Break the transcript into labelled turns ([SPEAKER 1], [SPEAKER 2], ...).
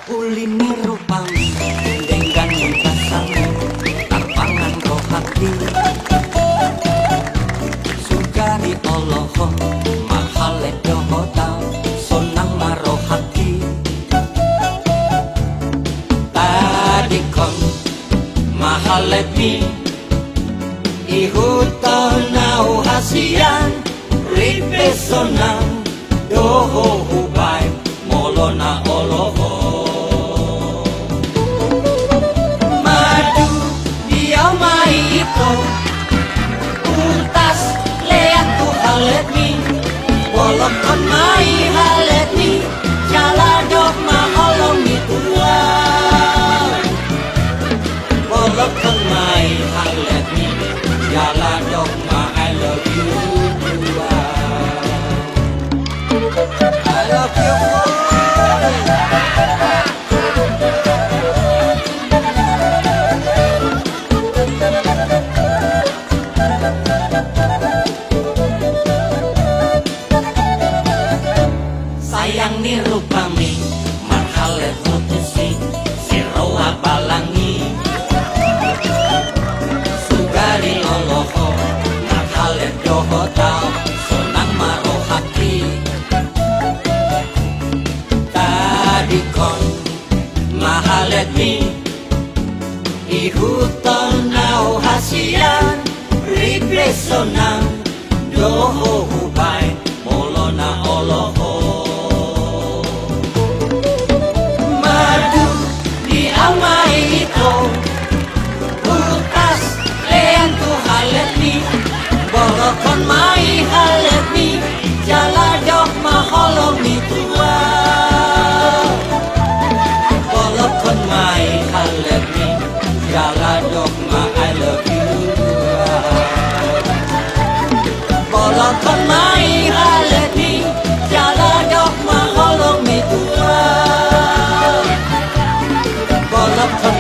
[SPEAKER 1] Ulini rupami dengan basamu tarpangan roh hati sugari oloho mahale dohota sonang maro hati tadi kon mahale mi ihutonau hasian ripe sonang doho hubay molona oloho Untas leak tu halet mi Bolok kon mai halet mi Jala dok ma holong mi tua Bolok kon mai halet mi Jala dok ma I love you tua I love you sayang ni rupami marhalet putusi siroa balangi sugari oloho marhalet dohotao sonang maro hati tadi kon mahalet mi ihutonau hasian ripe sonang doho hubay molona oloho amai ito Utas leang tu halet mi Borokon mai halet mi Jala dok maholong mi tua Borokon mai halet mi Jala dok ma I love you tua Borokon mai halet mi Jala dok maholong mi tua Love